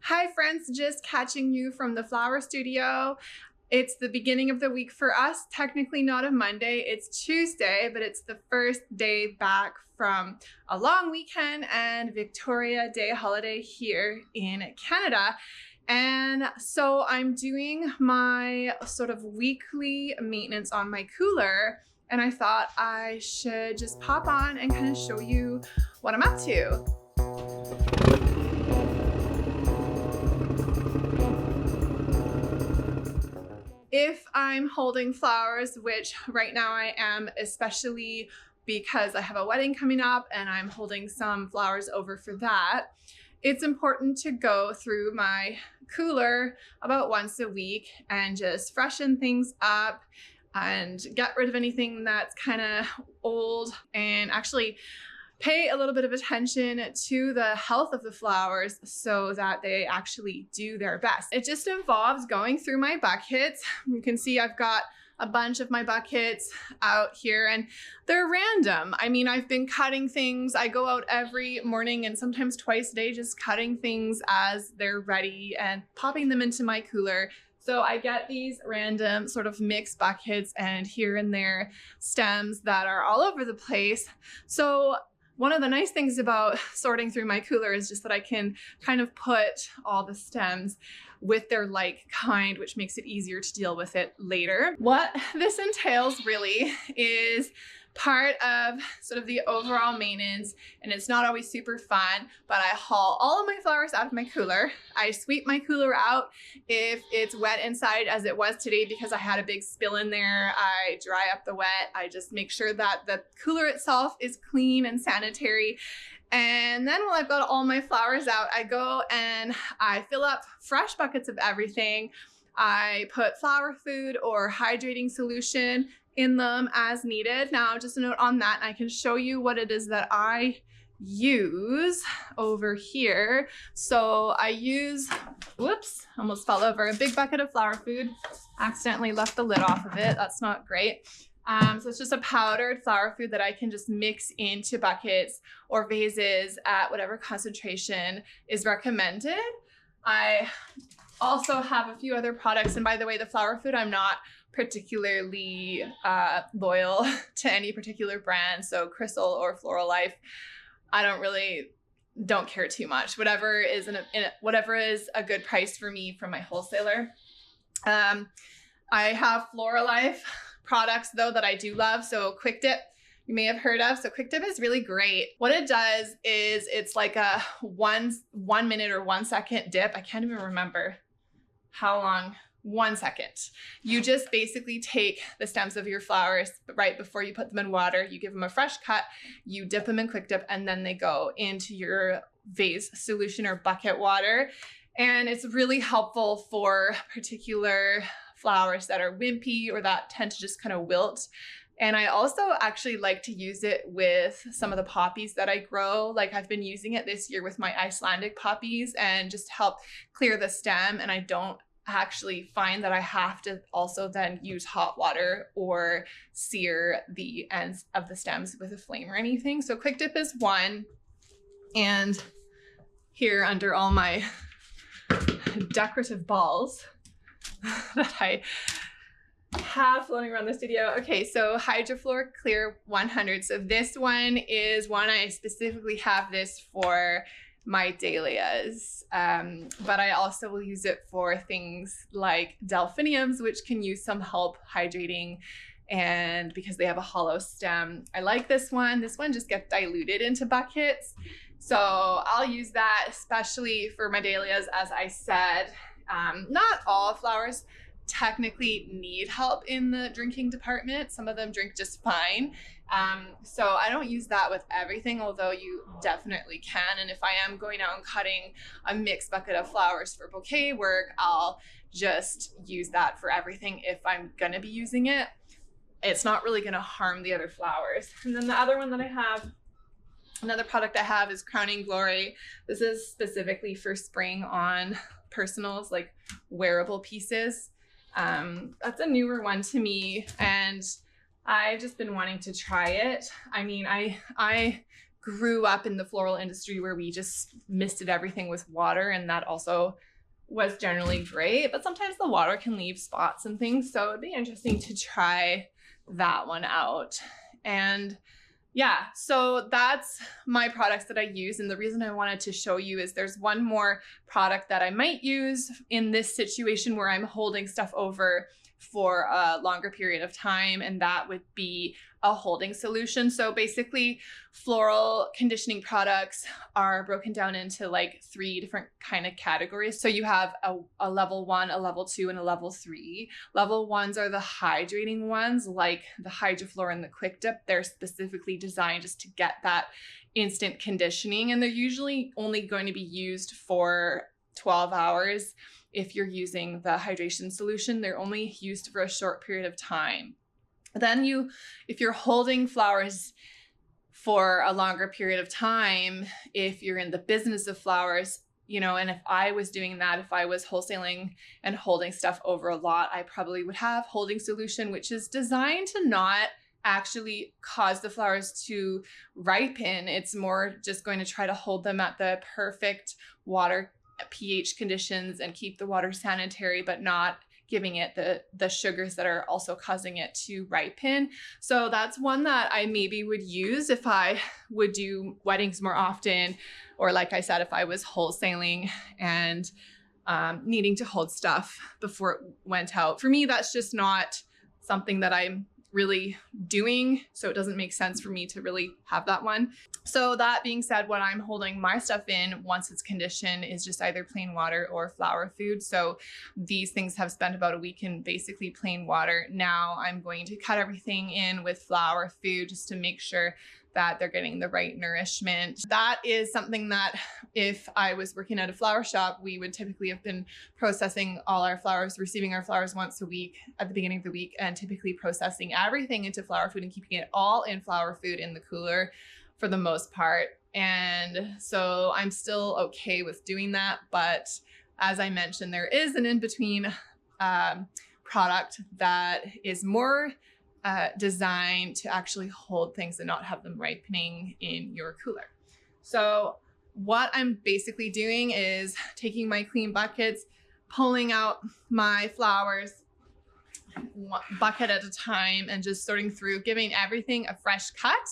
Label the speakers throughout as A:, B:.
A: Hi friends, just catching you from the flower studio. It's the beginning of the week for us, technically not a Monday, it's Tuesday, but it's the first day back from a long weekend and Victoria Day holiday here in Canada. And so I'm doing my sort of weekly maintenance on my cooler, and I thought I should just pop on and kind of show you what I'm up to. If I'm holding flowers, which right now I am, especially because I have a wedding coming up and I'm holding some flowers over for that, it's important to go through my cooler about once a week and just freshen things up and get rid of anything that's kind of old, and actually pay a little bit of attention to the health of the flowers so that they actually do their best. It just involves going through my buckets. You can see I've got a bunch of my buckets out here and they're random. I mean, I've been cutting things. I go out every morning and sometimes twice a day just cutting things as they're ready and popping them into my cooler. So I get these random sort of mixed buckets and here and there stems that are all over the place. So one of the nice things about sorting through my cooler is just that I can kind of put all the stems with their like kind, which makes it easier to deal with it later. What this entails really is part of sort of the overall maintenance, and it's not always super fun, but I haul all of my flowers out of my cooler. I sweep my cooler out if it's wet inside, as it was today because I had a big spill in there. I dry up the wet. I just make sure that the cooler itself is clean and sanitary. And then while I've got all my flowers out, I go and I fill up fresh buckets of everything. I put flower food or hydrating solution in them as needed. Now, just a note on that, I can show you what it is that I use over here. So I use, whoops, almost fell over, a big bucket of flower food. Accidentally left the lid off of it. That's not great. So it's just a powdered flower food that I can just mix into buckets or vases at whatever concentration is recommended. I also have a few other products. And by the way, the flower food, I'm not particularly loyal to any particular brand. So Crystal or Floral Life, I don't care too much. Whatever is whatever is a good price for me from my wholesaler. I have Floral Life products though that I do love. So Quick Dip, you may have heard of. So Quick Dip is really great. What it does is it's like a one minute or 1 second dip. I can't even remember how long. 1 second. You just basically take the stems of your flowers right before you put them in water. You give them a fresh cut, you dip them in Quick Dip, and then they go into your vase solution or bucket water. And it's really helpful for particular flowers that are wimpy or that tend to just kind of wilt. And I also actually like to use it with some of the poppies that I grow. Like I've been using it this year with my Icelandic poppies and just help clear the stem. And I don't actually find that I have to also then use hot water or sear the ends of the stems with a flame or anything. So Quick Dip is one. And here under all my decorative balls that I have floating around the studio. Okay, so Hydroflor Clear 100. So this one is one I specifically have this for my dahlias, but I also will use it for things like delphiniums, which can use some help hydrating, and because they have a hollow stem. I like this one. This one just gets diluted into buckets, so I'll use that especially for my dahlias. As I said, not all flowers technically need help in the drinking department. Some of them drink just fine. So I don't use that with everything, although you definitely can. And if I am going out and cutting a mixed bucket of flowers for bouquet work, I'll just use that for everything if I'm gonna be using it. It's not really gonna harm the other flowers. And then the other one that I have, another product I have is Crowning Glory. This is specifically for spraying on personals, like wearable pieces. That's a newer one to me, and I've just been wanting to try it. I mean, I grew up in the floral industry where we just misted everything with water, and that also was generally great, but sometimes the water can leave spots and things, so it'd be interesting to try that one out. And yeah, so that's my products that I use, and the reason I wanted to show you is there's one more product that I might use in this situation where I'm holding stuff over for a longer period of time, and that would be a holding solution. So basically, floral conditioning products are broken down into like 3 different kind of categories. So you have a level 1, a level 2, and a level 3. Level 1s are the hydrating ones, like the Hydroflora and the Quick Dip. They're specifically designed just to get that instant conditioning, and they're usually only going to be used for 12 hours. If you're using the hydration solution, they're only used for a short period of time. Then if you're holding flowers for a longer period of time, if you're in the business of flowers, you know, and if I was doing that, if I was wholesaling and holding stuff over a lot, I probably would have holding solution, which is designed to not actually cause the flowers to ripen. It's more just going to try to hold them at the perfect water pH conditions and keep the water sanitary, but not giving it the sugars that are also causing it to ripen. So that's one that I maybe would use if I would do weddings more often, or like I said, if I was wholesaling and needing to hold stuff before it went out. For me, that's just not something that I'm really doing, so it doesn't make sense for me to really have that one. So that being said, what I'm holding my stuff in once it's conditioned is just either plain water or flower food. So these things have spent about a week in basically plain water. Now I'm going to cut everything in with flower food just to make sure that they're getting the right nourishment. That is something that if I was working at a flower shop, we would typically have been processing all our flowers, receiving our flowers once a week at the beginning of the week, and typically processing everything into flower food and keeping it all in flower food in the cooler for the most part. And so I'm still okay with doing that. But as I mentioned, there is an in-between product that is more designed to actually hold things and not have them ripening in your cooler. So what I'm basically doing is taking my clean buckets, pulling out my flowers one bucket at a time, and just sorting through, giving everything a fresh cut,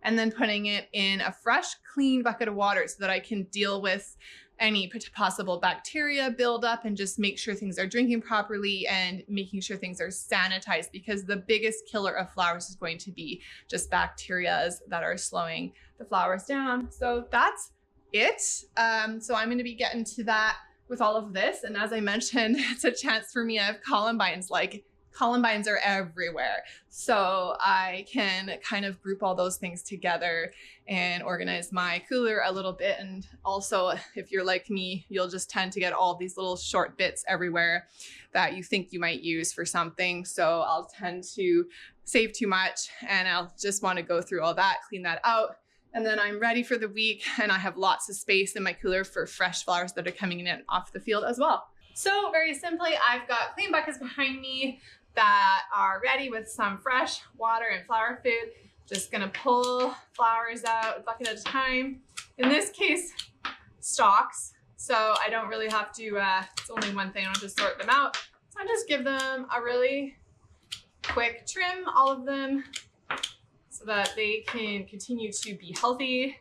A: and then putting it in a fresh, clean bucket of water so that I can deal with any possible bacteria buildup and just make sure things are drinking properly and making sure things are sanitized, because the biggest killer of flowers is going to be just bacteria that are slowing the flowers down. So that's it. So I'm going to be getting to that with all of this. And as I mentioned, it's a chance for me. I have columbines, like columbines are everywhere. So I can kind of group all those things together and organize my cooler a little bit. And also, if you're like me, you'll just tend to get all these little short bits everywhere that you think you might use for something. So I'll tend to save too much, and I'll just want to go through all that, clean that out. And then I'm ready for the week, and I have lots of space in my cooler for fresh flowers that are coming in off the field as well. So very simply, I've got clean buckets behind me that are ready with some fresh water and flower food. Just gonna pull flowers out a bucket at a time. In this case, stalks. So I don't really have to, it's only one thing, I'll just sort them out. So I just give them a really quick trim, all of them, so that they can continue to be healthy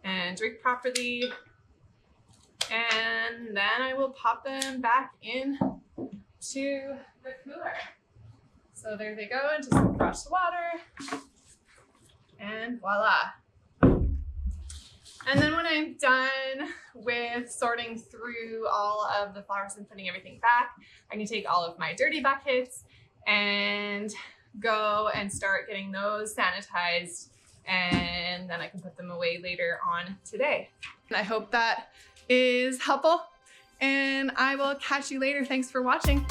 A: and drink properly. And then I will pop them back in to the cooler. So there they go, into some fresh water, and voila. And then when I'm done with sorting through all of the flowers and putting everything back, I can take all of my dirty buckets and go and start getting those sanitized, and then I can put them away later on today. And I hope that is helpful, and I will catch you later. Thanks for watching.